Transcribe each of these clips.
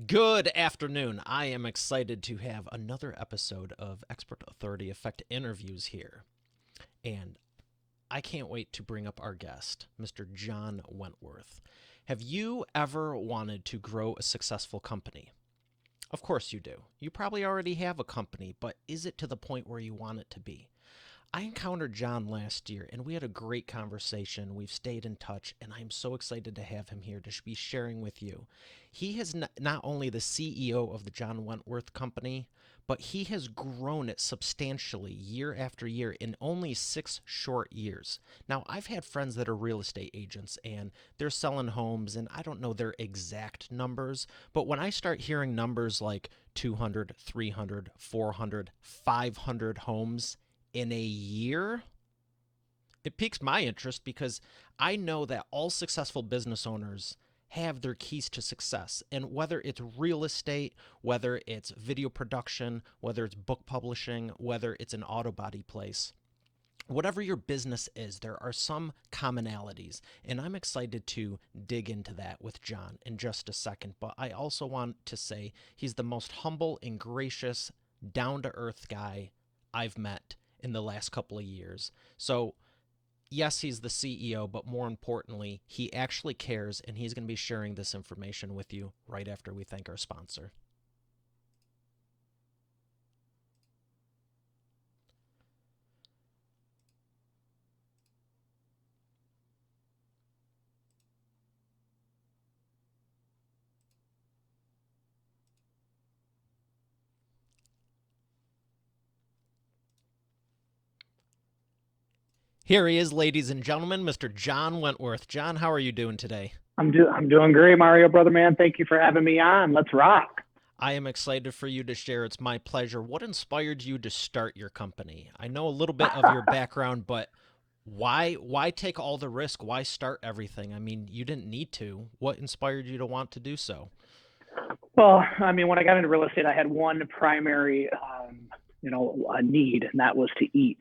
Good afternoon. I am excited to have another episode of Expert Authority Effect interviews here. And I can't wait to bring up our guest, Mr. John Wentworth. Have you ever wanted to grow a successful company? Of course you do. You probably already have a company, but is it to the point where you want it to be? I encountered John last year and we had a great conversation. We've stayed in touch, and I'm so excited to have him here to be sharing with you. He is not only the CEO of the John Wentworth Company, but he has grown it substantially year after year in only 6 short years. Now, I've had friends that are real estate agents and they're selling homes, and I don't know their exact numbers, but when I start hearing numbers like 200, 300, 400, 500 homes in a year, it piques my interest because I know that all successful business owners have their keys to success. And whether it's real estate, whether it's video production, whether it's book publishing, whether it's an auto body place, whatever your business is, there are some commonalities. And I'm excited to dig into that with John in just a second. But I also want to say he's the most humble and gracious, down to earth guy I've met in the last couple of years. So, yes, he's the CEO, but more importantly, he actually cares, and he's going to be sharing this information with you right after we thank our sponsor. Here he is, ladies and gentlemen, Mr. John Wentworth. John, how are you doing today? I'm doing great, Mario, brother man. Thank you for having me on. Let's rock. I am excited for you to share. It's my pleasure. What inspired you to start your company? I know a little bit of your background, but why take all the risk? Why start everything? I mean, you didn't need to. What inspired you to want to do so? Well, I mean, when I got into real estate, I had one primary, a need, and that was to eat.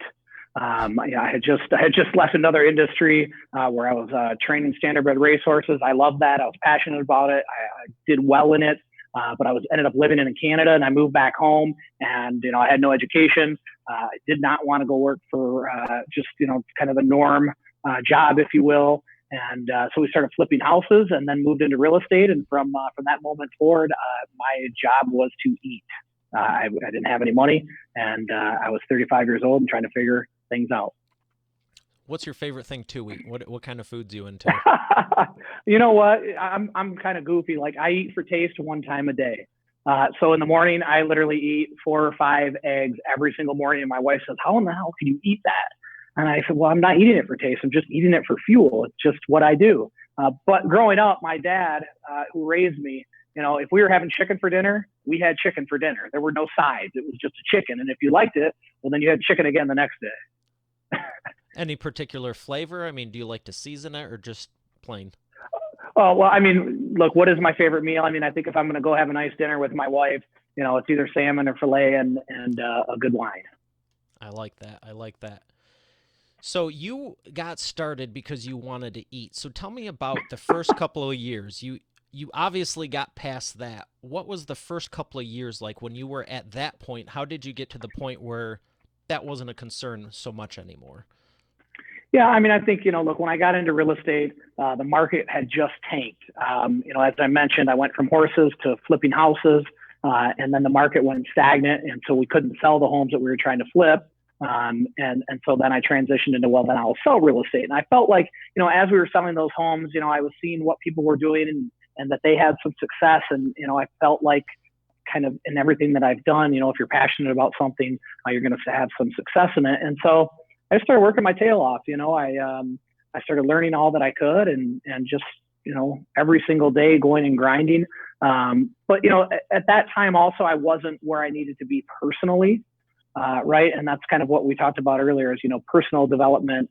I had just left another industry where I was training standardbred racehorses. I loved that. I was passionate about it. I did well in it, but I was ended up living in Canada, and I moved back home. And I had no education. I did not want to go work for just kind of a norm job, if you will. And so we started flipping houses, and then moved into real estate. And from that moment forward, my job was to eat. I didn't have any money, and I was 35 years old and trying to figure things out. What's your favorite thing to eat? What kind of foods you into? You know what? I'm kind of goofy. Like, I eat for taste one time a day. So in the morning, I literally eat 4 or 5 eggs every single morning. And my wife says, "How in the hell can you eat that?" And I said, "Well, I'm not eating it for taste. I'm just eating it for fuel. It's just what I do." But growing up, my dad, who raised me, if we were having chicken for dinner, we had chicken for dinner. There were no sides. It was just a chicken. And if you liked it, well, then you had chicken again the next day. Any particular flavor? I mean, do you like to season it or just plain? Oh, well, I mean, look, what is my favorite meal? I mean, I think if I'm going to go have a nice dinner with my wife, it's either salmon or filet and a good wine. I like that. I like that. So you got started because you wanted to eat. So tell me about the first couple of years. You obviously got past that. What was the first couple of years like when you were at that point? How did you get to the point where that wasn't a concern so much anymore? Yeah, I mean, I think, look, when I got into real estate, the market had just tanked. As I mentioned, I went from horses to flipping houses, and then the market went stagnant, and so we couldn't sell the homes that we were trying to flip. And so then I transitioned into, well, then I'll sell real estate. And I felt like, as we were selling those homes, I was seeing what people were doing and that they had some success. And, I felt like kind of in everything that I've done, if you're passionate about something, you're going to have some success in it. And so I started working my tail off. I started learning all that I could and just, every single day going and grinding. But, at that time also, I wasn't where I needed to be personally. Right. And that's kind of what we talked about earlier is, personal development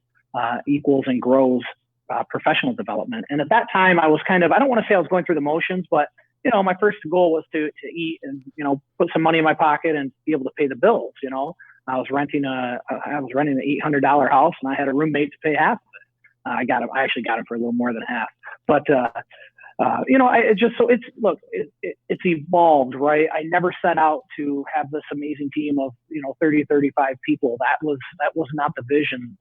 equals and grows professional development. And at that time I was kind of, I don't want to say I was going through the motions, but, my first goal was to eat and, put some money in my pocket and be able to pay the bills. I was renting an $800 house, and I had a roommate to pay half of it. I actually got him for a little more than half, but It's evolved, right? I never set out to have this amazing team of 30, 35 people. That was not the vision.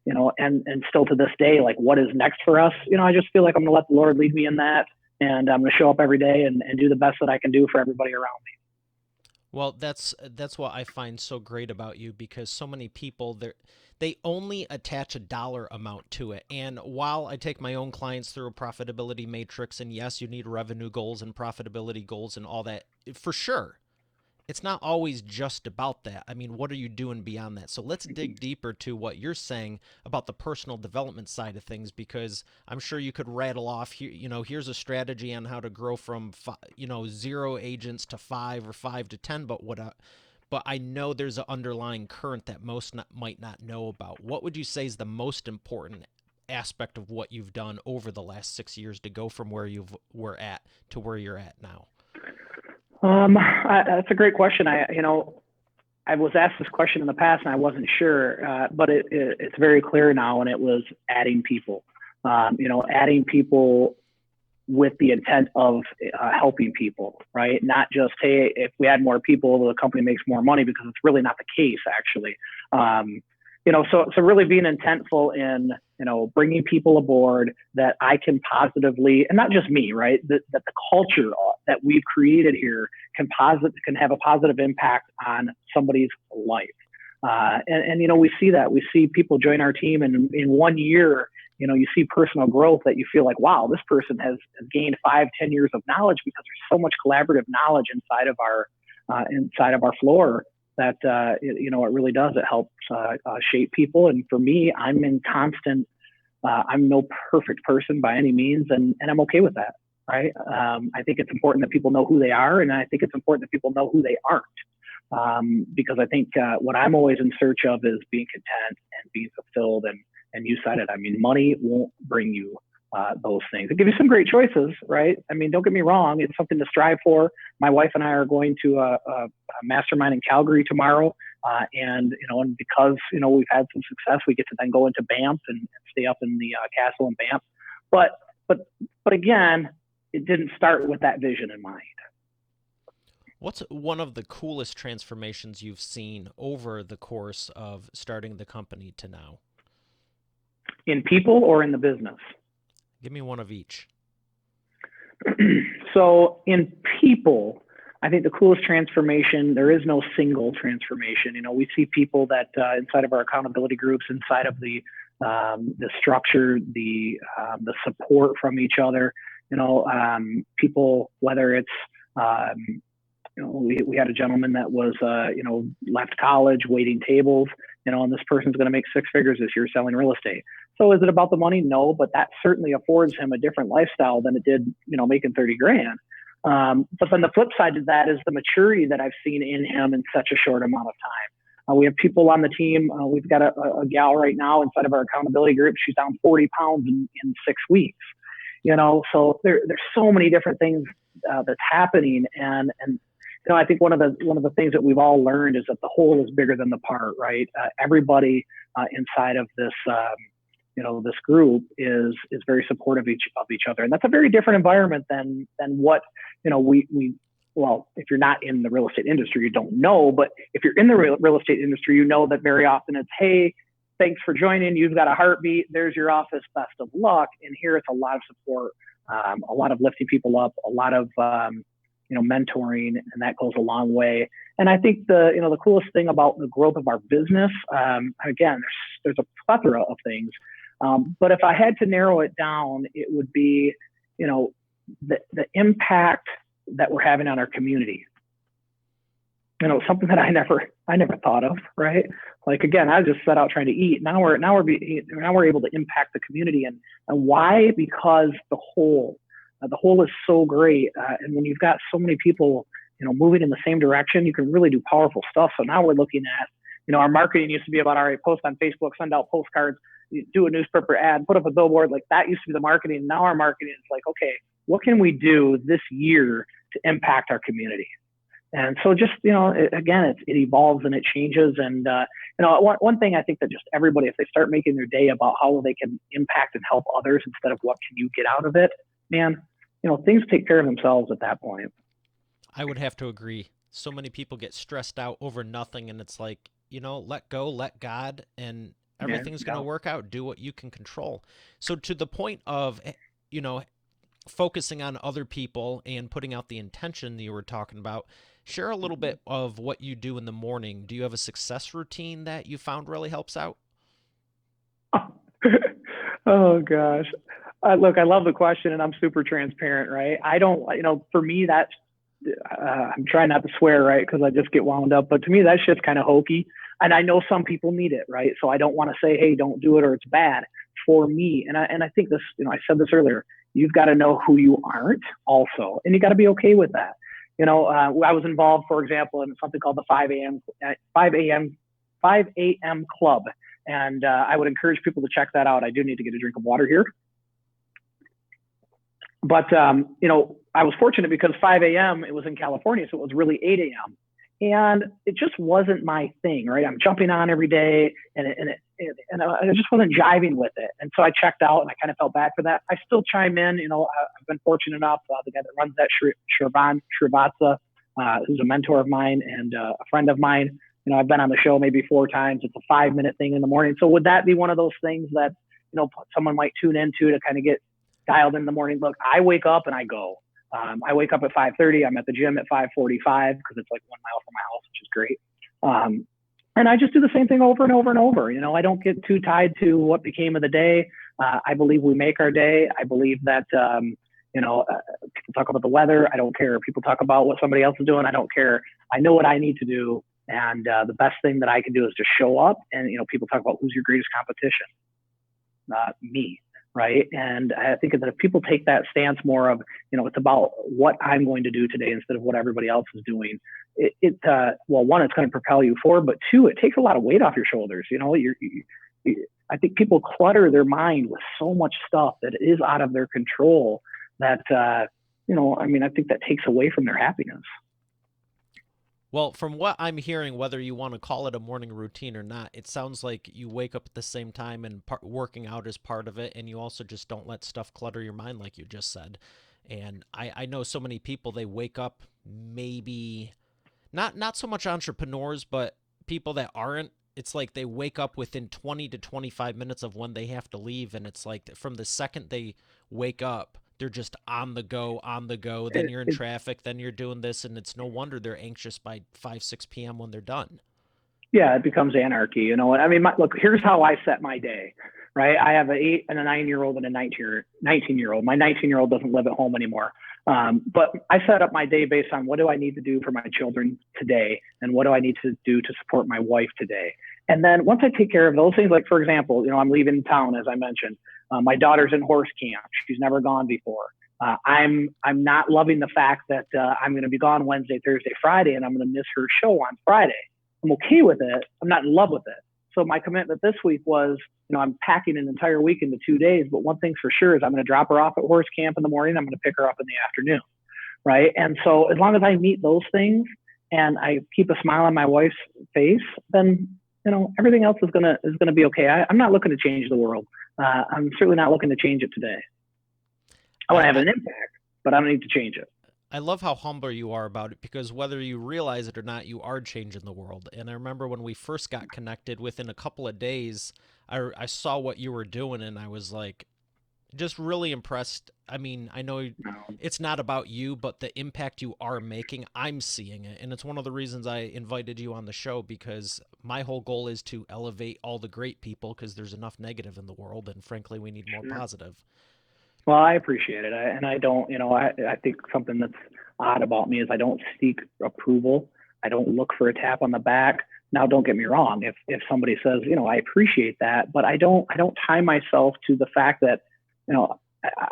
And still to this day, like, what is next for us? I just feel like I'm going to let the Lord lead me in that, and I'm going to show up every day and do the best that I can do for everybody around me. Well, that's what I find so great about you, because so many people, they only attach a dollar amount to it. And while I take my own clients through a profitability matrix, and yes, you need revenue goals and profitability goals and all that, for sure, it's not always just about that. I mean, what are you doing beyond that? So let's dig deeper to what you're saying about the personal development side of things, because I'm sure you could rattle off here, here's a strategy on how to grow from 0 agents to 5 or 5 to 10, but I know there's an underlying current that most might not know about. What would you say is the most important aspect of what you've done over the last 6 years to go from where you were at to where you're at now? That's a great question. I was asked this question in the past and I wasn't sure, but it's very clear now. And it was adding people, adding people with the intent of helping people, right? Not just, hey, if we add more people, the company makes more money, because it's really not the case, actually. So really being intentful in, bringing people aboard that I can positively, and not just me, right? That the culture that we've created here can have a positive impact on somebody's life. We see that. We see people join our team, and in 1 year, you see personal growth that you feel like, wow, this person has gained 5-10 years of knowledge, because there's so much collaborative knowledge inside of our floor that, it really does. It helps shape people. And for me, I'm in constant, I'm no perfect person by any means, and I'm okay with that, right? I think it's important that people know who they are, and I think it's important that people know who they aren't, because I think what I'm always in search of is being content and being fulfilled. And you said it. I mean, money won't bring you those things. It gives you some great choices, right? I mean, don't get me wrong. It's something to strive for. My wife and I are going to a mastermind in Calgary tomorrow. And because, we've had some success, we get to then go into Banff and stay up in the castle in Banff. But again, it didn't start with that vision in mind. What's one of the coolest transformations you've seen over the course of starting the company to now? In people or in the business? Give me one of each. So in people, I think the coolest transformation, there is no single transformation. We see people that inside of our accountability groups, inside of the structure, the support from each other, people, whether it's, we had a gentleman that was, left college, waiting tables, and this person's going to make 6 figures this year selling real estate. So is it about the money? No, but that certainly affords him a different lifestyle than it did, making 30 grand. But then the flip side to that is the maturity that I've seen in him in such a short amount of time. We have people on the team. We've got a gal right now inside of our accountability group. She's down 40 pounds in 6 weeks. So there's so many different things that's happening, and I think one of the things that we've all learned is that the whole is bigger than the part, right? Everybody inside of this, this group is very supportive of each other, and that's a very different environment than what well, if you're not in the real estate industry, you don't know, but if you're in the real estate industry, you know that very often it's, hey, thanks for joining. You've got a heartbeat. There's your office. Best of luck. And here it's a lot of support, a lot of lifting people up, a lot of mentoring, and that goes a long way. And I think the coolest thing about the growth of our business, again, there's a plethora of things, but if I had to narrow it down, it would be, the impact that we're having on our community. Something that I never thought of, right? Like, again, I just set out trying to eat. Now we're able to impact the community, and why? Because the whole is so great, and when you've got so many people, moving in the same direction, you can really do powerful stuff. So now we're looking at, our marketing used to be about, all right, post on Facebook, send out postcards, do a newspaper ad, put up a billboard. Like, that used to be the marketing. Now our marketing is like, okay, what can we do this year to impact our community? And so just, again, it evolves and it changes. And, one thing I think that just everybody, if they start making their day about how they can impact and help others instead of what can you get out of it, man, things take care of themselves at that point. I would have to agree. So many people get stressed out over nothing, and it's like, let go, let God, and Yeah, everything's going to yeah. work out. Do what you can control. So, to the point of, you know, focusing on other people and putting out the intention that you were talking about, share a little bit of what you do in the morning. Do you have a success routine that you found really helps out? Oh gosh. Look, I love the question and I'm super transparent, right? I don't, for me, that's, I'm trying not to swear, right? Because I just get wound up. But to me, that shit's kind of hokey. And I know some people need it, right? So I don't want to say, hey, don't do it or it's bad for me. And I think this, I said this earlier, you've got to know who you aren't also. And you got to be okay with that. I was involved, for example, in something called the 5 a.m. club. And I would encourage people to check that out. I do need to get a drink of water here. But, I was fortunate because 5 a.m., it was in California, so it was really 8 a.m. And it just wasn't my thing, right? I'm jumping on every day and I just wasn't jiving with it. And so I checked out and I kind of felt bad for that. I still chime in, I've been fortunate enough, the guy that runs that, Shrivan Srivatsa, who's a mentor of mine and a friend of mine. I've been on the show maybe 4 times. It's a 5-minute thing in the morning. So would that be one of those things that, someone might tune into to kind of get dialed in the morning? Look, I wake up and I go. I wake up at 5:30. I'm at the gym at 5:45 because it's like 1 mile from my house, which is great. And I just do the same thing over and over and over. I don't get too tied to what became of the day. I believe we make our day. I believe that, people talk about the weather. I don't care. People talk about what somebody else is doing. I don't care. I know what I need to do. And the best thing that I can do is just show up. And, people talk about who's your greatest competition. Me. Right. And I think that if people take that stance more of, it's about what I'm going to do today instead of what everybody else is doing, well, one, it's going to propel you forward, but 2, it takes a lot of weight off your shoulders. I think people clutter their mind with so much stuff that is out of their control that, I think that takes away from their happiness. Well, from what I'm hearing, whether you want to call it a morning routine or not, it sounds like you wake up at the same time and working out is part of it. And you also just don't let stuff clutter your mind, like you just said. And I know so many people, they wake up maybe not so much entrepreneurs, but people that aren't. It's like they wake up within 20 to 25 minutes of when they have to leave. And it's like from the second they wake up, they're just on the go, on the go. Then you're in traffic, then you're doing this, and it's no wonder they're anxious by 5, 6 p.m. when they're done. Yeah, it becomes anarchy. Look, here's how I set my day, right? I have an 8 and a 9-year-old and a 19-year-old. My 19-year-old doesn't live at home anymore. But I set up my day based on what do I need to do for my children today and what do I need to do to support my wife today. And then once I take care of those things, like for example, I'm leaving town, as I mentioned. My daughter's in horse camp. She's never gone before. I'm not loving the fact that I'm going to be gone Wednesday, Thursday, Friday, and I'm going to miss her show on Friday. I'm okay with it. I'm not in love with it. So my commitment this week was, I'm packing an entire week into 2 days. But one thing's for sure is I'm going to drop her off at horse camp in the morning. I'm going to pick her up in the afternoon, right? And so as long as I meet those things and I keep a smile on my wife's face, then everything else is gonna be okay. I'm not looking to change the world. I'm certainly not looking to change it today. I want to have an impact, but I don't need to change it. I love how humble you are about it because whether you realize it or not, you are changing the world. And I remember when we first got connected, within a couple of days, I saw what you were doing and I was like, just really impressed. I mean, I know it's not about you, but the impact you are making, I'm seeing it. And it's one of the reasons I invited you on the show because my whole goal is to elevate all the great people because there's enough negative in the world. And frankly, we need more positive. Well, I appreciate it. I don't, I think something that's odd about me is I don't seek approval. I don't look for a tap on the back. Now, don't get me wrong. If somebody says, I appreciate that, but I don't tie myself to the fact that,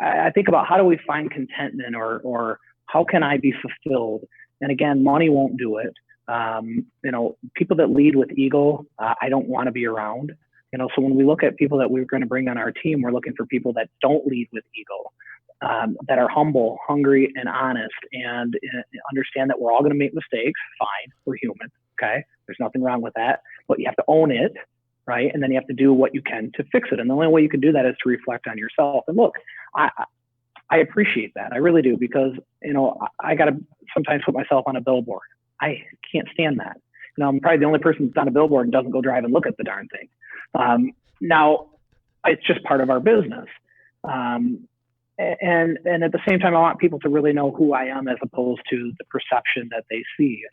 I think about how do we find contentment or how can I be fulfilled? And again, money won't do it. People that lead with ego, I don't want to be around. So when we look at people that we're going to bring on our team, we're looking for people that don't lead with ego, that are humble, hungry, and honest, and understand that we're all going to make mistakes. Fine, we're human. Okay, there's nothing wrong with that, but you have to own it. Right. And then you have to do what you can to fix it. And the only way you can do that is to reflect on yourself. And look, I appreciate that. I really do, because, I got to sometimes put myself on a billboard. I can't stand that. I'm probably the only person that's on a billboard and doesn't go drive and look at the darn thing. Now, it's just part of our business. And at the same time, I want people to really know who I am, as opposed to the perception that they see.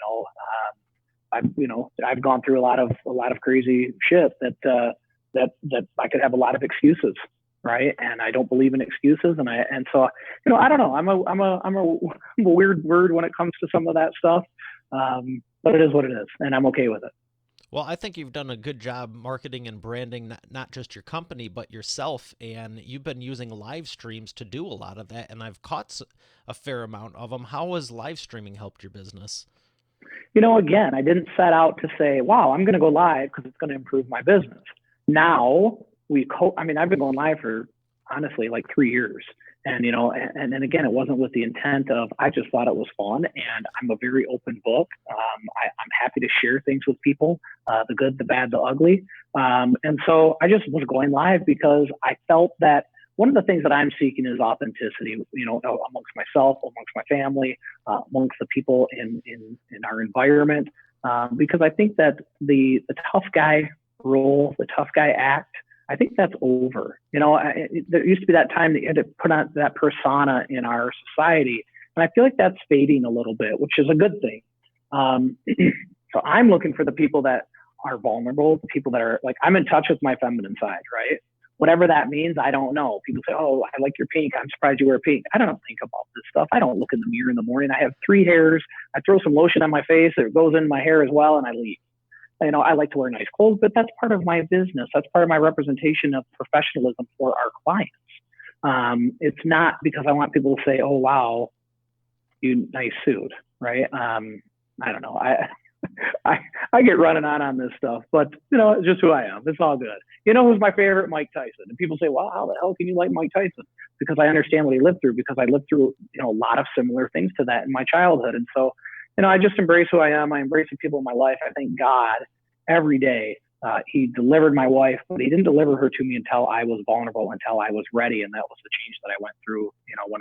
I've gone through a lot of crazy shit that I could have a lot of excuses, right? And I don't believe in excuses, and so I don't know. I'm a weird bird when it comes to some of that stuff, but it is what it is, and I'm okay with it. Well, I think you've done a good job marketing and branding not just your company, but yourself. And you've been using live streams to do a lot of that. And I've caught a fair amount of them. How has live streaming helped your business? Again, I didn't set out to say, wow, I'm going to go live because it's going to improve my business. Now I've been going live for, honestly, like 3 years. And, and again, it wasn't with the intent of, I just thought it was fun, and I'm a very open book. I'm happy to share things with people, the good, the bad, the ugly. And so I just was going live because I felt that one of the things that I'm seeking is authenticity, amongst myself, amongst my family, amongst the people in our environment. Because I think that the tough guy role, the tough guy act, I think that's over. There used to be that time that you had to put on that persona in our society. And I feel like that's fading a little bit, which is a good thing. So I'm looking for the people that are vulnerable, the people that are like, I'm in touch with my feminine side, right? Whatever that means, I don't know. People say, oh, I like your pink. I'm surprised you wear pink. I don't think about this stuff. I don't look in the mirror in the morning. I have 3 hairs. I throw some lotion on my face. It goes in my hair as well, and I leave. I like to wear nice clothes, but that's part of my business. That's part of my representation of professionalism for our clients. It's not because I want people to say, oh, wow, you nice suit, right? I don't know. I get running on this stuff, but it's just who I am. It's all good. Who's my favorite? Mike Tyson. And people say, well, how the hell can you like Mike Tyson? Because I understand what he lived through, because I lived through, a lot of similar things to that in my childhood. And so, I just embrace who I am. I embrace the people in my life. I thank God every day. He delivered my wife, but he didn't deliver her to me until I was vulnerable, until I was ready. And that was the change that I went through, when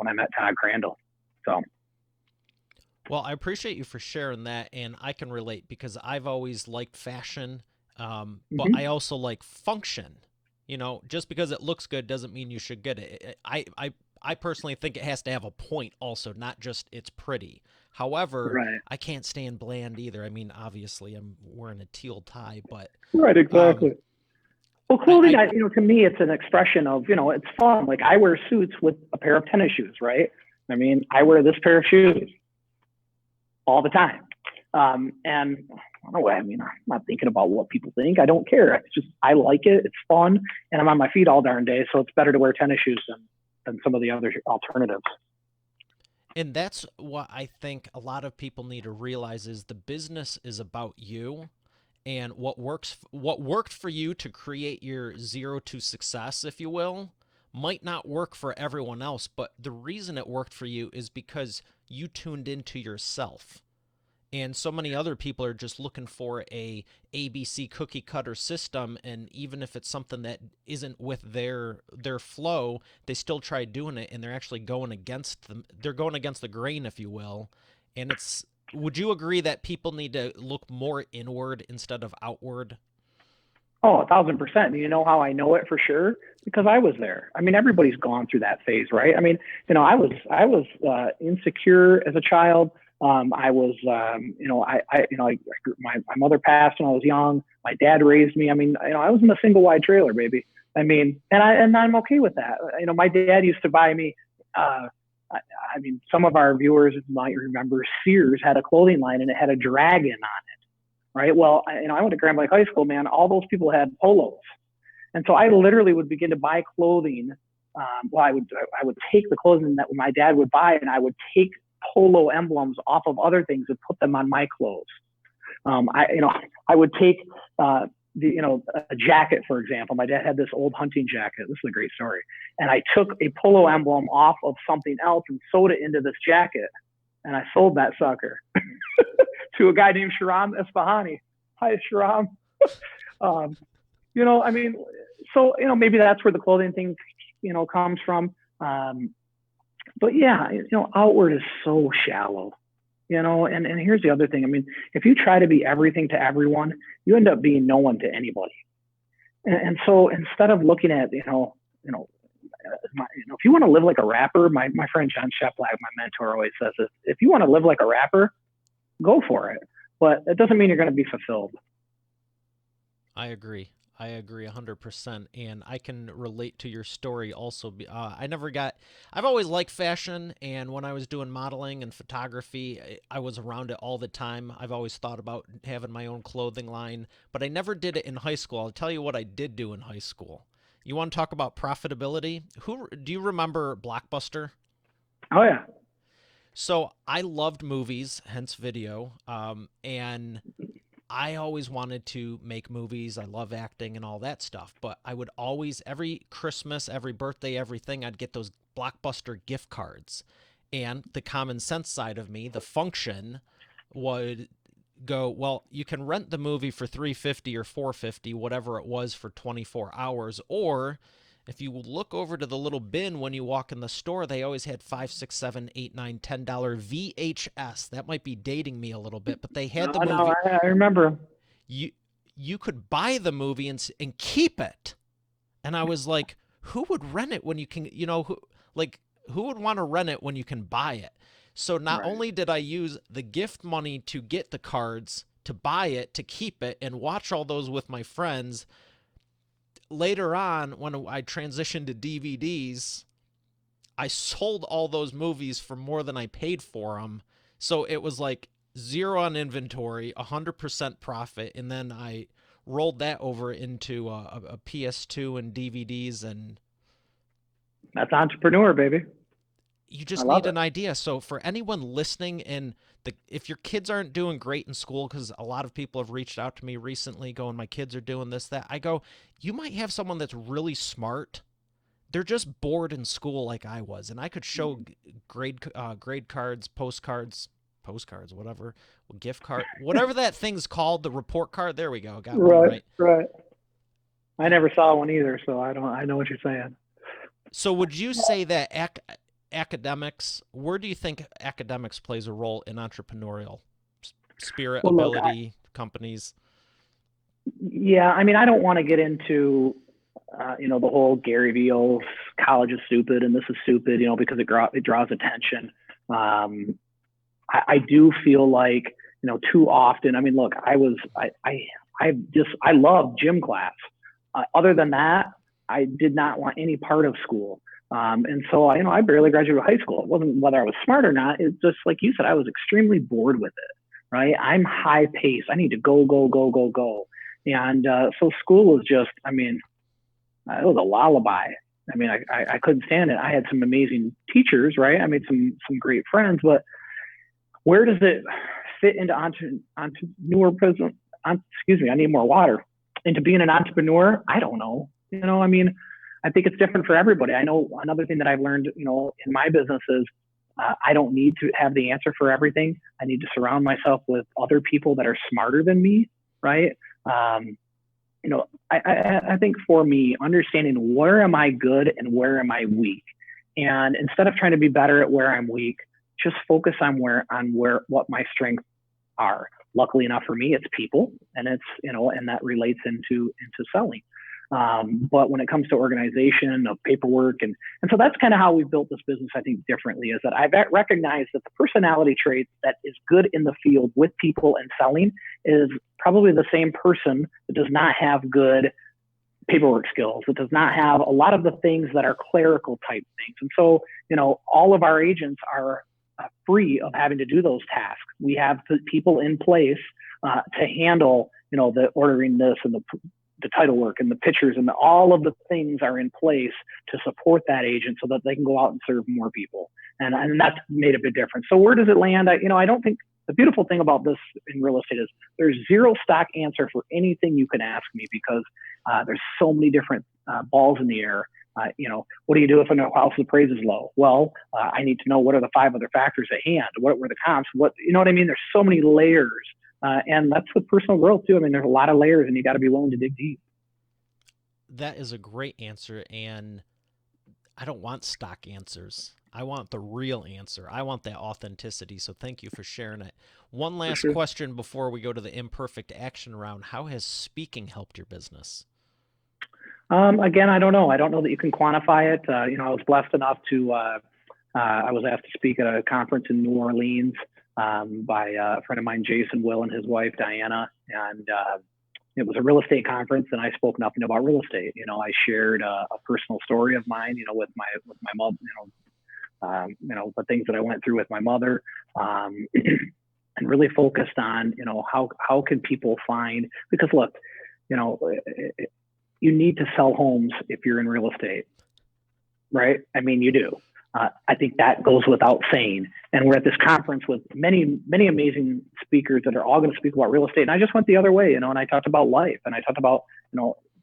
I met Todd Crandall. So. Well, I appreciate you for sharing that, and I can relate because I've always liked fashion, but I also like function. Just because it looks good doesn't mean you should get it. I personally think it has to have a point also, not just it's pretty. However, right. I can't stand bland either. I mean, obviously, I'm wearing a teal tie, but right, exactly. Well, clothing, to me, it's an expression of, it's fun. Like, I wear suits with a pair of tennis shoes, right? I mean, I wear this pair of shoes all the time. And I don't know, I'm not thinking about what people think. I don't care. It's just, I like it. It's fun. And I'm on my feet all darn day. So it's better to wear tennis shoes than some of the other alternatives. And that's what I think a lot of people need to realize is the business is about you, and what worked for you to create your 0 to success, if you will, might not work for everyone else. But the reason it worked for you is because you tuned into yourself. And so many other people are just looking for a ABC cookie cutter system, and even if it's something that isn't with their flow, they still try doing it, and they're actually going against them. They're going against the grain, if you will. And would you agree that people need to look more inward instead of outward? Oh, 1,000%. You know how I know it for sure? Because I was there. I mean, everybody's gone through that phase, right? I mean, I was insecure as a child. I was, my mother passed when I was young. My dad raised me. I mean, I was in a single wide trailer, baby. I mean, and I'm okay with that. My dad used to buy me, some of our viewers might remember Sears had a clothing line and it had a dragon on it, right? Well, I went to Grand Lake High School, man. All those people had polos. And so I literally would begin to buy clothing. I would take the clothing that my dad would buy, and I would take polo emblems off of other things and put them on my clothes. I would take a jacket, for example. My dad had this old hunting jacket. This is a great story. And I took a polo emblem off of something else and sewed it into this jacket. And I sold that sucker to a guy named Sharam Esfahani. Hi, Sharam. So maybe that's where the clothing thing, comes from. Um, but yeah, outward is so shallow. And here's the other thing. I mean, if you try to be everything to everyone, you end up being no one to anybody. And so instead of looking at, if you want to live like a rapper, my friend John Sheplak, my mentor, always says this: if you want to live like a rapper, go for it. But it doesn't mean you're going to be fulfilled. I agree. I agree 100%. And I can relate to your story also. I've always liked fashion. And when I was doing modeling and photography, I was around it all the time. I've always thought about having my own clothing line, but I never did it in high school. I'll tell you what I did do in high school. You want to talk about profitability? Who do you remember Blockbuster? Oh yeah, So I loved movies, hence video. And I always wanted to make movies. I love acting and all that stuff. But I would always, every Christmas, every birthday, everything, I'd get those Blockbuster gift cards. And the common sense side of me, the function, would go, well, you can rent the movie for 350 or 450, whatever it was, for 24 hours, or if you look over to the little bin when you walk in the store, they always had 5, 6, 7, 8, 9, $10 VHS. That might be dating me a little bit, but they had the no, movie. I remember. You you could buy the movie and keep it. And I was like, who would rent it when you can, who would want to rent it when you can buy it? So not Right. only did I use the gift money to get the cards, to buy it, to keep it, and watch all those with my friends, later on, when I transitioned to DVDs, I sold all those movies for more than I paid for them. So it was like zero on inventory, 100% profit. And then I rolled that over into a PS2 and DVDs. And That's entrepreneur, baby. you I just love need it. an idea. So for anyone listening, and if your kids aren't doing great in school, because a lot of people have reached out to me recently going, my kids are doing this, that, I go, you might have someone that's really smart. They're just bored in school like I was, and I could show grade cards, postcards, whatever, gift card, whatever that thing's called, the report card. There we go, got one Right, right. right. I never saw one either, so I don't. I know what you're saying. So would you say that academics? Where do you think academics plays a role in entrepreneurial spirit, Well, look, ability, companies? yeah. I mean, I don't want to get into, the whole Gary Vee, college is stupid and this is stupid, because it draws attention. Um, I do feel like, too often. I mean, look, I love gym class. Other than that, I did not want any part of school. And so, I barely graduated high school. It wasn't whether I was smart or not. It's just like you said, I was extremely bored with it. Right? I'm high pace. I need to go, go, go, go, go. And so school was just, I mean, it was a lullaby. I mean, I couldn't stand it. I had some amazing teachers, right? I made some great friends, but where does it fit into entrepreneur prison? Excuse me, I need more water. Into being an entrepreneur, I don't know. I mean, I think it's different for everybody. I know another thing that I've learned, in my business is I don't need to have the answer for everything. I need to surround myself with other people that are smarter than me, right? Um, I think for me, understanding where am I good and where am I weak, and instead of trying to be better at where I'm weak, just focus on where what my strengths are. Luckily enough for me, it's people, and and that relates into selling. But when it comes to organization of paperwork, and so that's kind of how we've built this business, I think, differently, is that I've recognized that the personality trait that is good in the field with people and selling is probably the same person that does not have good paperwork skills, that does not have a lot of the things that are clerical type things. And so, all of our agents are free of having to do those tasks. We have people in place to handle, the ordering this and the title work and the pictures and all of the things are in place to support that agent so that they can go out and serve more people. And that's made a big difference. So where does it land? I don't think the beautiful thing about this in real estate is there's zero stock answer for anything you can ask me, because there's so many different balls in the air. What do you do if a house appraised is low? Well, I need to know what are the 5 other factors at hand. What were the comps? You know what I mean? There's so many layers. And that's with personal growth too. I mean, there's a lot of layers and you got to be willing to dig deep. That is a great answer. And I don't want stock answers. I want the real answer. I want that authenticity. So thank you for sharing it. One For last sure. question before we go to the imperfect action round. How has speaking helped your business? Again, I don't know. I don't know that you can quantify it. I was blessed enough to, I was asked to speak at a conference in New Orleans by a friend of mine, Jason Will, and his wife, Diana. And it was a real estate conference, and I spoke nothing about real estate. I shared a personal story of mine, with my mom, the things that I went through with my mother, and really focused on, how can people find, because look, you know, you need to sell homes if you're in real estate, right? I mean, you do. I think that goes without saying. And we're at this conference with many, many amazing speakers that are all going to speak about real estate. And I just went the other way, and I talked about life, and I talked about,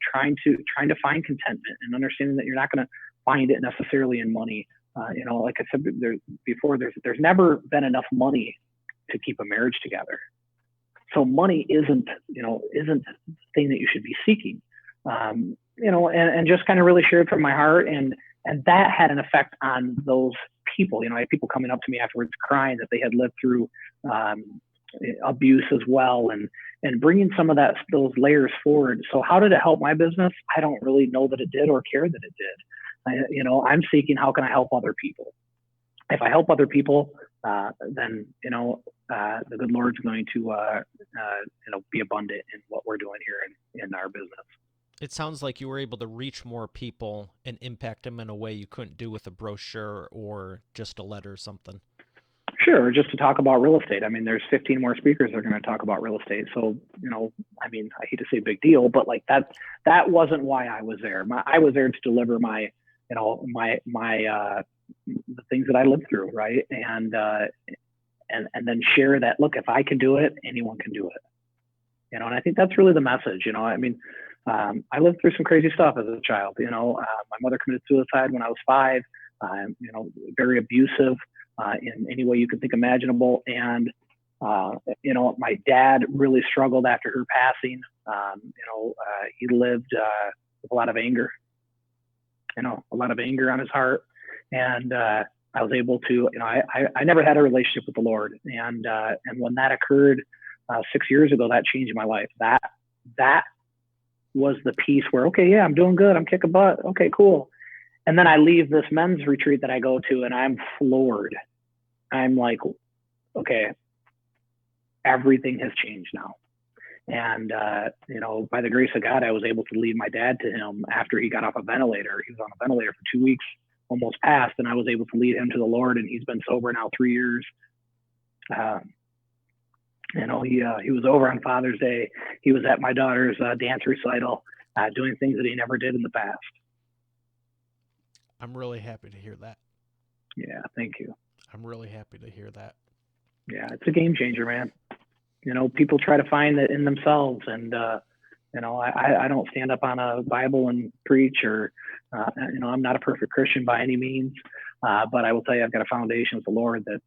trying to find contentment and understanding that you're not going to find it necessarily in money. Like I said before, there's never been enough money to keep a marriage together. So money isn't the thing that you should be seeking. And just kind of really shared from my heart, and that had an effect on those people. I had people coming up to me afterwards crying that they had lived through abuse as well, and bringing some of those layers forward. So how did it help my business? I don't really know that it did or care that it did. I'm seeking, how can I help other people? If I help other people, then the good Lord's going to be abundant in what we're doing here in our business. It sounds like you were able to reach more people and impact them in a way you couldn't do with a brochure or just a letter or something. Sure, just to talk about real estate. I mean, there's 15 more speakers that are going to talk about real estate. So, I hate to say big deal, but like that wasn't why I was there. I was there to deliver my the things that I lived through, right? And then share that, look, if I can do it, anyone can do it. And I think that's really the message. I lived through some crazy stuff as a child. My mother committed suicide when I was 5. Very abusive in any way you could think imaginable. And my dad really struggled after her passing. He lived with a lot of anger. A lot of anger on his heart. And I was able to, I never had a relationship with the Lord. And when that occurred 6 years ago, that changed my life. That was the piece where, okay, yeah, I'm doing good. I'm kicking butt. Okay, cool. And then I leave this men's retreat that I go to, and I'm floored. I'm like, okay, everything has changed now. And, by the grace of God, I was able to lead my dad to him after he got off a ventilator. He was on a ventilator for 2 weeks, almost passed, and I was able to lead him to the Lord, and he's been sober now 3 years. He was over on Father's Day. He was at my daughter's dance recital, doing things that he never did in the past. I'm really happy to hear that. Yeah, thank you. I'm really happy to hear that. Yeah, it's a game changer, man. People try to find it in themselves, and I don't stand up on a Bible and preach, or I'm not a perfect Christian by any means, but I will tell you, I've got a foundation with the Lord that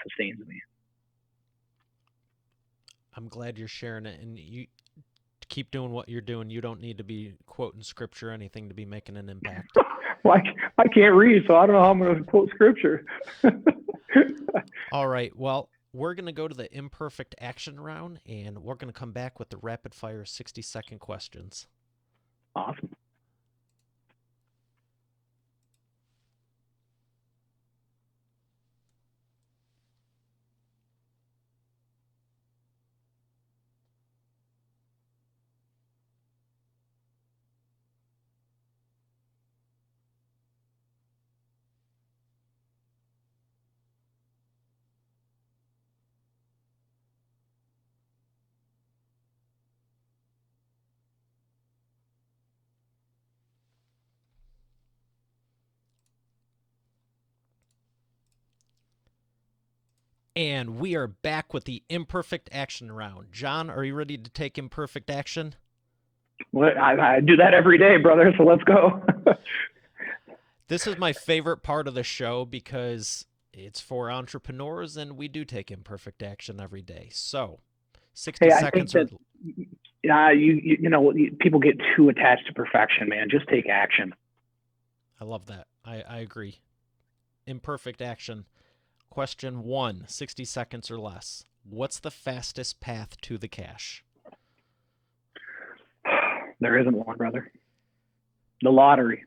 sustains me. I'm glad you're sharing it, and you keep doing what you're doing. You don't need to be quoting scripture or anything to be making an impact. Well, I can't read, so I don't know how I'm going to quote scripture. All right. Well, we're going to go to the imperfect action round, and we're going to come back with the rapid fire 60-second questions. Awesome. And we are back with the imperfect action round. John, are you ready to take imperfect action? Well, I do that every day, brother, so let's go. This is my favorite part of the show because it's for entrepreneurs, and we do take imperfect action every day. So, 60 seconds. I think that, people get too attached to perfection, man. Just take action. I love that. I agree. Imperfect action. Question one, 60 seconds or less. What's the fastest path to the cash? There isn't one, brother. The lottery.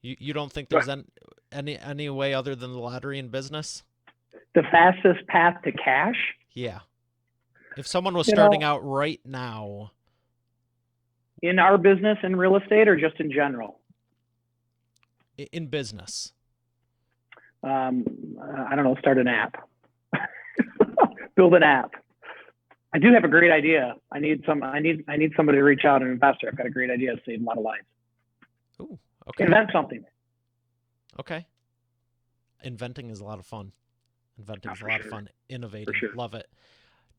You don't think there's any way other than the lottery in business? The fastest path to cash? Yeah. If someone was You starting know, out right now in our business, in real estate, or just in general? in business. I don't know, start an app. Build an app. I do have a great idea. I need somebody to reach out, an investor. I've got a great idea to save a lot of lives. Ooh, okay. Invent something. Okay. Inventing is a lot of fun. Inventing is a For lot of sure. fun. Innovating. For sure. Love it.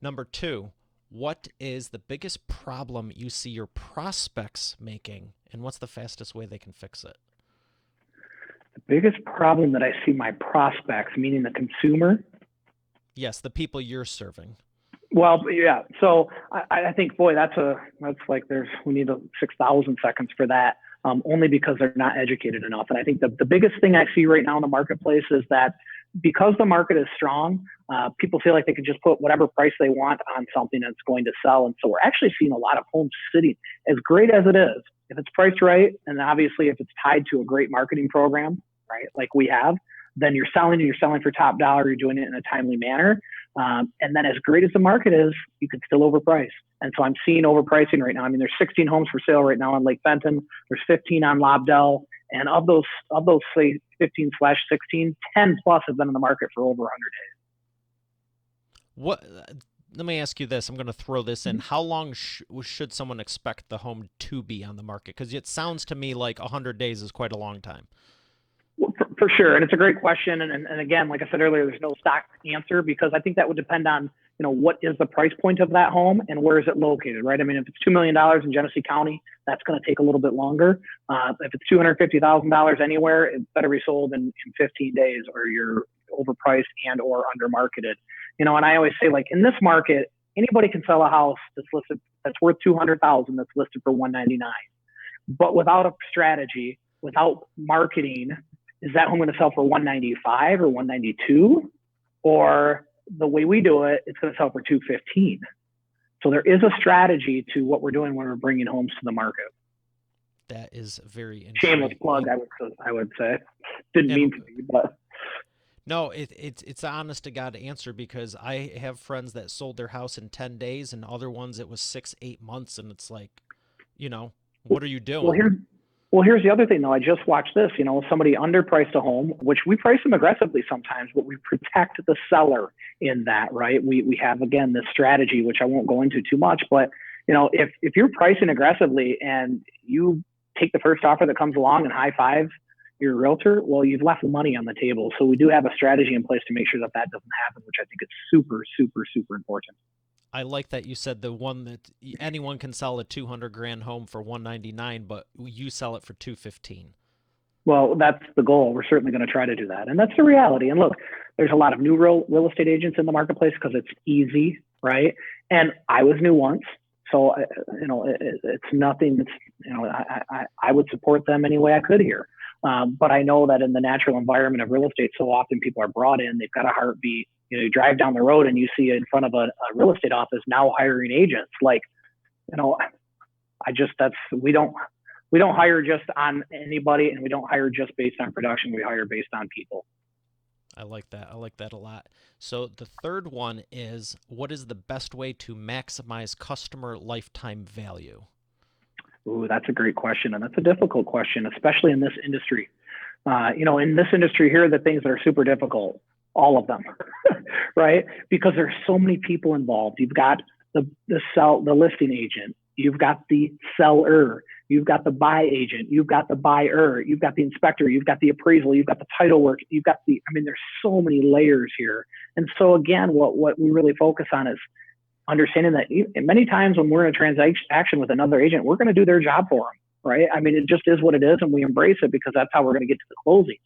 Number two, what is the biggest problem you see your prospects making, and what's the fastest way they can fix it? The biggest problem that I see my prospects, meaning the consumer. Yes, the people you're serving. Well, yeah. So I think, boy, that's like we need 6,000 seconds for that. Only because they're not educated enough. And I think the biggest thing I see right now in the marketplace is that because the market is strong, people feel like they can just put whatever price they want on something and it's going to sell. And so we're actually seeing a lot of homes sitting, as great as it is, if it's priced right, and obviously if it's tied to a great marketing program, right, like we have, then you're selling and you're selling for top dollar, you're doing it in a timely manner. And then as great as the market is, you can still overprice. And so I'm seeing overpricing right now. I mean, there's 16 homes for sale right now on Lake Fenton. There's 15 on Lobdell. And of those say 15/16, 10 plus have been in the market for over 100 days. What? Let me ask you this. I'm going to throw this in. How long should someone expect the home to be on the market? Because it sounds to me like 100 days is quite a long time. Well, for sure. And it's a great question. And again, like I said earlier, there's no stock answer because I think that would depend on, what is the price point of that home and where is it located, right? I mean, if it's $2 million in Genesee County, that's going to take a little bit longer. If it's $250,000 anywhere, it better be sold in 15 days or you're overpriced and or undermarketed. And I always say, like, in this market, anybody can sell a house that's worth $200,000 that's listed for $199. But without a strategy, without marketing, is that home going to sell for $195 or $192? Or the way we do it, it's going to sell for $215. So there is a strategy to what we're doing when we're bringing homes to the market. That is very interesting. Shameless plug, I would say. Didn't mean to be, but no, it's an honest to God answer because I have friends that sold their house in 10 days and other ones it was 6-8 months, and it's like, what are you doing? Well, here's the other thing, though. I just watched this. Somebody underpriced a home, which we price them aggressively sometimes, but we protect the seller in that, right? We have, again, this strategy, which I won't go into too much, but, if you're pricing aggressively and you take the first offer that comes along and high five your realtor, well, you've left the money on the table. So we do have a strategy in place to make sure that doesn't happen, which I think is super, super, super important. I like that you said the one that anyone can sell a $200,000 home for $199, but you sell it for $215. Well, that's the goal. We're certainly going to try to do that. And that's the reality. And look, there's a lot of new real estate agents in the marketplace because it's easy, right? And I was new once. So, it's nothing that's, I would support them any way I could here. But I know that in the natural environment of real estate, so often people are brought in, they've got a heartbeat. You drive down the road and you see in front of a real estate office now hiring agents. Like, we don't hire just on anybody, and we don't hire just based on production. We hire based on people. I like that. I like that a lot. So the third one is, what is the best way to maximize customer lifetime value? Ooh, that's a great question. And that's a difficult question, especially in this industry. In this industry here, the things that are super difficult, all of them, right? Because there's so many people involved. You've got the listing agent, you've got the seller, you've got the buy agent, you've got the buyer, you've got the inspector, you've got the appraisal, you've got the title work, there's so many layers here. And so again, what we really focus on is understanding that many times when we're in a transaction with another agent, we're going to do their job for them, right? It just is what it is, and we embrace it because that's how we're going to get to the closing.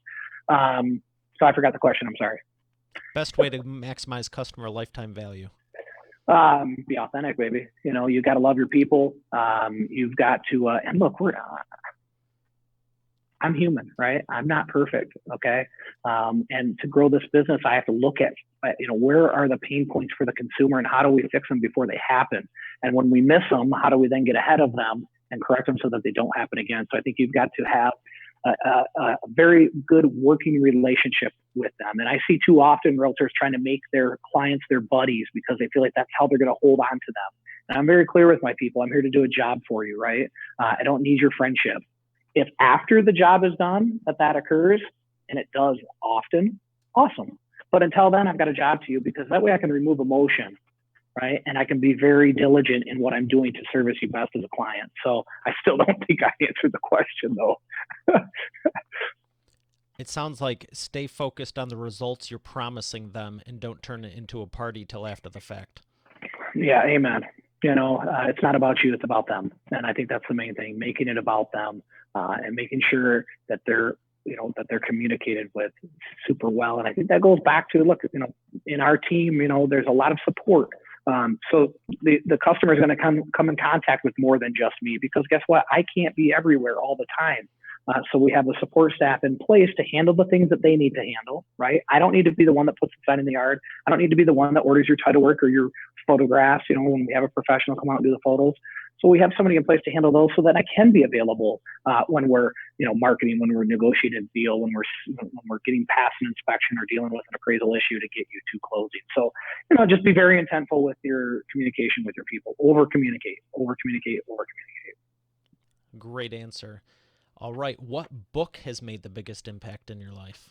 So I forgot the question. I'm sorry. Best way to maximize customer lifetime value. Be authentic, baby. You know, you got to love your people. You've got to, and look, I'm human, right? I'm not perfect. Okay. And to grow this business, I have to look at, where are the pain points for the consumer and how do we fix them before they happen? And when we miss them, how do we then get ahead of them and correct them so that they don't happen again? So I think you've got to have a very good working relationship with them. And I see too often realtors trying to make their clients their buddies because they feel like that's how they're going to hold on to them. And I'm very clear with my people. I'm here to do a job for you, right? I don't need your friendship. If after the job is done that occurs, and it does often, awesome. But until then, I've got a job to you because that way I can remove emotion, right? And I can be very diligent in what I'm doing to service you best as a client. So I still don't think I answered the question though. It sounds like stay focused on the results you're promising them and don't turn it into a party till after the fact. Yeah, amen. It's not about you, it's about them. And I think that's the main thing, making it about them and making sure that they're communicated with super well. And I think that goes back to, look, in our team, there's a lot of support. So the customer is going to come in contact with more than just me because guess what? I can't be everywhere all the time. So we have the support staff in place to handle the things that they need to handle, right? I don't need to be the one that puts the sign in the yard. I don't need to be the one that orders your title work or your photographs, when we have a professional come out and do the photos. So we have somebody in place to handle those so that I can be available when we're, marketing, when we're negotiating a deal, when we're getting past an inspection or dealing with an appraisal issue to get you to closing. So, just be very intentful with your communication with your people. Over communicate. Great answer. All right. What book has made the biggest impact in your life?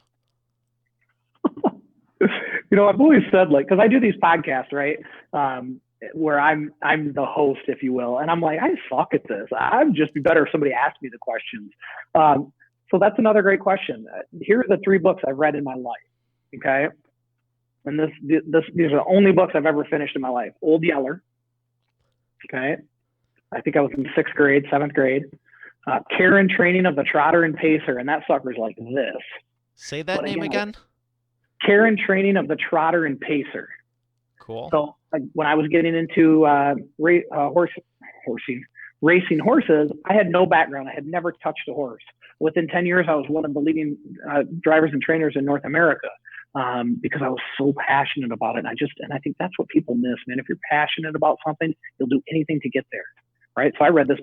I've always said, because I do these podcasts, right? Where I'm the host, if you will. And I'm like, I suck at this. I'd just be better if somebody asked me the questions. So that's another great question. Here are the 3 books I've read in my life. Okay. And these are the only books I've ever finished in my life. Old Yeller. Okay. I think I was in 6th grade, 7th grade. Care and Training of the Trotter and Pacer. And that sucker's like this. Say that name again. Care and Training of the Trotter and Pacer. Cool. So when I was getting into racing horses, I had no background. I had never touched a horse. Within 10 years, I was one of the leading drivers and trainers in North America because I was so passionate about it. And I think that's what people miss, man. If you're passionate about something, you'll do anything to get there, right? So I read this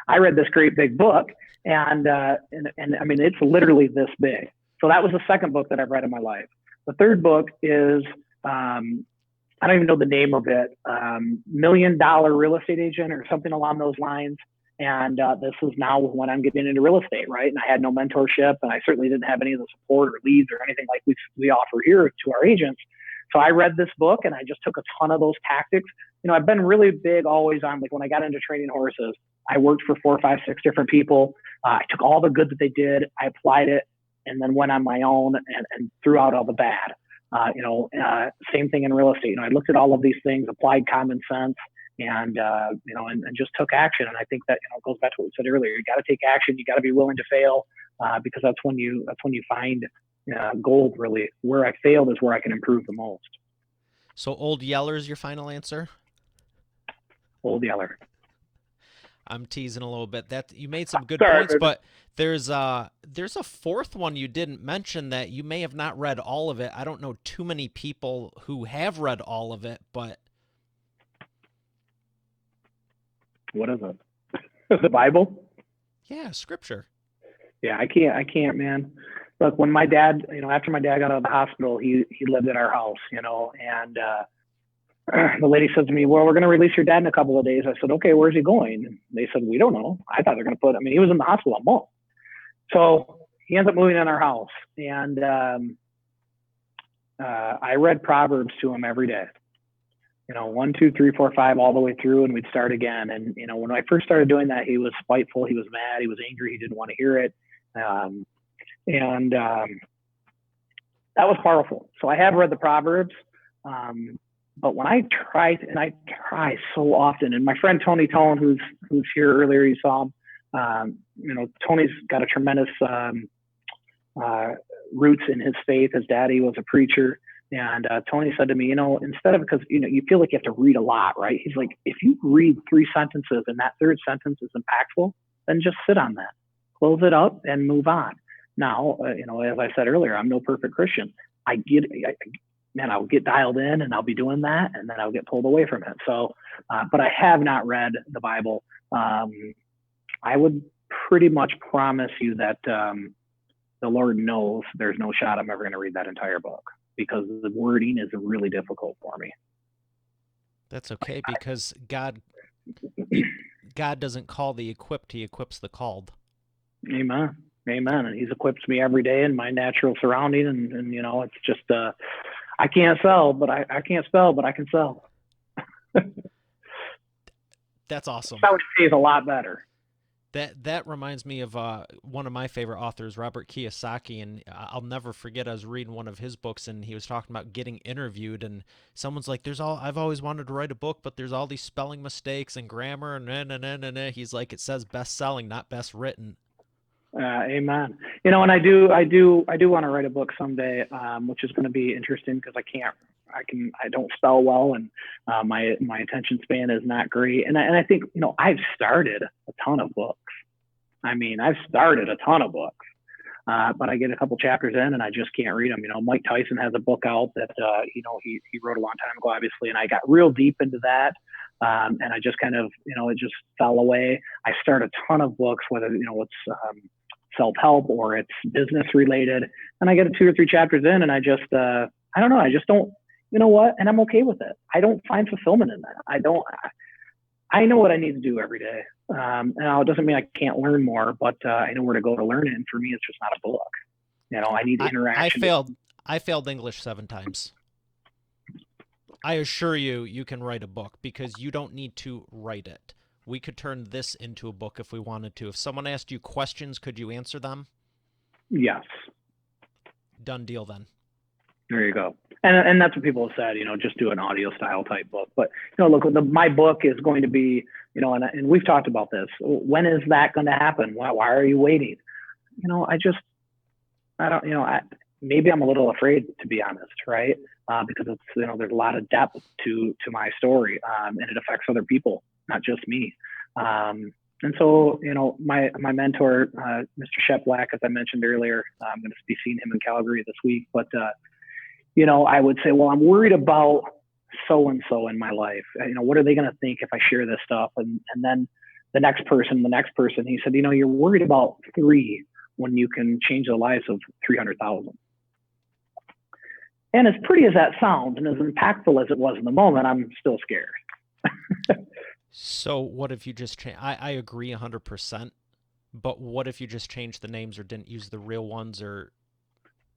I read this great big book, and I mean, it's literally this big. So that was the 2nd book that I've read in my life. The 3rd book is, I don't even know the name of it, $1 Million Real Estate Agent or something along those lines. And this is now when I'm getting into real estate, right? And I had no mentorship, and I certainly didn't have any of the support or leads or anything like we offer here to our agents. So I read this book, and I just took a ton of those tactics. I've been really big always on, when I got into training horses, I worked for 4, 5, 6 different people. I took all the good that they did, I applied it, and then went on my own and threw out all the bad. Same thing in real estate. I looked at all of these things, applied common sense, and just took action. And I think that it goes back to what we said earlier. You got to take action. You got to be willing to fail because that's when you find gold. Really, where I failed is where I can improve the most. So Old Yeller is your final answer? Old Yeller. I'm teasing a little bit. That you made some good points, but there's a 4th one you didn't mention that you may have not read all of it. I don't know too many people who have read all of it, but what is it? The Bible? Yeah, Scripture. Yeah, I can't, man. Look, when my dad, after my dad got out of the hospital, he lived at our house, and the lady said to me, well, we're going to release your dad in a couple of days. I said, okay, where's he going? And they said, we don't know. I thought they're going to he was in the hospital a month. So he ends up moving in our house. And I read Proverbs to him every day. 1, 2, 3, 4, 5, all the way through, and we'd start again. And, when I first started doing that, he was spiteful. He was mad. He was angry. He didn't want to hear it. That was powerful. So I have read the Proverbs. But when I try so often, and my friend Tony Tone, who's here earlier, you saw him, Tony's got a tremendous roots in his faith. His daddy was a preacher, And Tony said to me, instead of, because, you feel like you have to read a lot, right? He's like, if you read 3 sentences and that third sentence is impactful, then just sit on that, close it up and move on. Now, as I said earlier, I'm no perfect Christian. I'll get dialed in and I'll be doing that, and then I'll get pulled away from it. So, but I have not read the Bible. I would pretty much promise you that the Lord knows there's no shot I'm ever going to read that entire book, because the wording is really difficult for me. That's okay, because God doesn't call the equipped, he equips the called. Amen. Amen. And he's equipped me every day in my natural surrounding. And it's just, I can't sell, but I can't spell, but I can sell. That's awesome. That would pays a lot better. That reminds me of one of my favorite authors, Robert Kiyosaki, and I'll never forget, I was reading one of his books, and he was talking about getting interviewed, and someone's like, I've always wanted to write a book, but there's all these spelling mistakes and grammar, and he's like, it says best selling, not best written. Amen. And I do want to write a book someday, which is going to be interesting, because I don't spell well, and my attention span is not great. And I think, I've started a ton of books. But I get a couple chapters in and I just can't read them. Mike Tyson has a book out that, he wrote a long time ago, obviously, and I got real deep into that. And I just kind of, it just fell away. I start a ton of books, whether, it's self-help or it's business related. And I get 2 or 3 chapters in and I just, I don't know. I just don't, and I'm okay with it. I don't find fulfillment in that. I know what I need to do every day. And it doesn't mean I can't learn more, but I know where to go to learn it. And for me, it's just not a book. I need the interaction. I failed English 7 times. I assure you, you can write a book, because you don't need to write it. We could turn this into a book if we wanted to. If someone asked you questions, could you answer them? Yes. Done deal then. There you go. And that's what people have said, just do an audio style type book. But, look, my book is going to be, and we've talked about this. When is that going to happen? Why are you waiting? Maybe I'm a little afraid, to be honest, right? Because it's, there's a lot of depth to my story, and it affects other people, not just me. And so, my mentor, Mr. Shep Black, as I mentioned earlier, I'm going to be seeing him in Calgary this week. But, I would say, well, I'm worried about so-and-so in my life. What are they going to think if I share this stuff? And then the next person, he said, you're worried about 3 when you can change the lives of 300,000. And as pretty as that sounds, and as impactful as it was in the moment, I'm still scared. So what if you just change? I agree 100%, but what if you just changed the names or didn't use the real ones or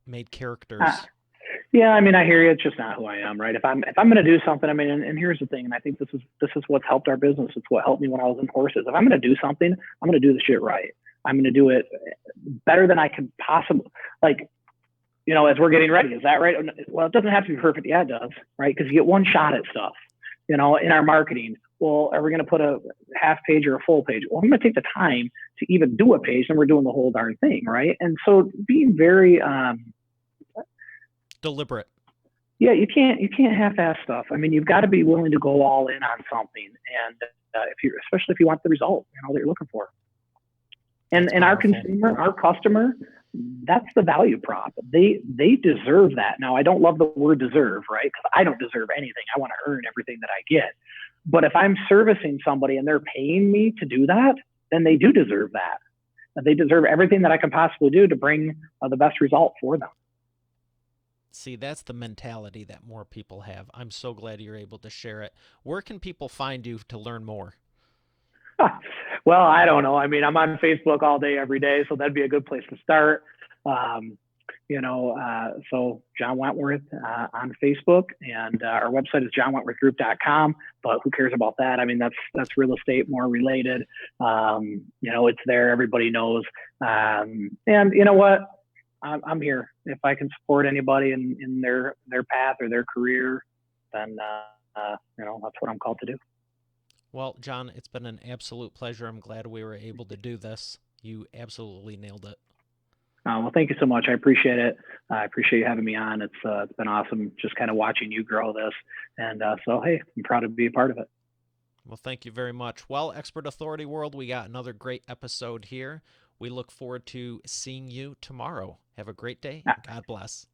made characters? Yeah, I hear you. It's just not who I am, right? If I'm going to do something, and here's the thing, and I think this is what's helped our business. It's what helped me when I was in horses. If I'm going to do something, I'm going to do the shit right. I'm going to do it better than I could possibly, as we're getting ready. Is that right? Well, it doesn't have to be perfect. Yeah, it does, right? Because you get one shot at stuff, in our marketing. Well, are we going to put a half page or a full page? Well, I'm going to take the time to even do a page, and we're doing the whole darn thing, right? And so being very deliberate. Yeah, you can't half-ass stuff. You've got to be willing to go all in on something, and especially if you want the result, that you're looking for. And our consumer, our customer, that's the value prop. They deserve that. Now, I don't love the word deserve, right? Because I don't deserve anything. I want to earn everything that I get. But if I'm servicing somebody and they're paying me to do that, then they do deserve that. They deserve everything that I can possibly do to bring the best result for them. See, that's the mentality that more people have. I'm so glad you're able to share it. Where can people find you to learn more? Well, I don't know. I'm on Facebook all day, every day, so that'd be a good place to start. So John Wentworth on Facebook, and our website is johnwentworthgroup.com. But who cares about that? That's real estate more related. It's there. Everybody knows. And you know what? I'm here. If I can support anybody in their path or their career, then that's what I'm called to do. Well, John, it's been an absolute pleasure. I'm glad we were able to do this. You absolutely nailed it. Well, thank you so much. I appreciate it. I appreciate you having me on. It's been awesome just kind of watching you grow this. And so, hey, I'm proud to be a part of it. Well, thank you very much. Well, Expert Authority World, we got another great episode here. We look forward to seeing you tomorrow. Have a great day. God bless.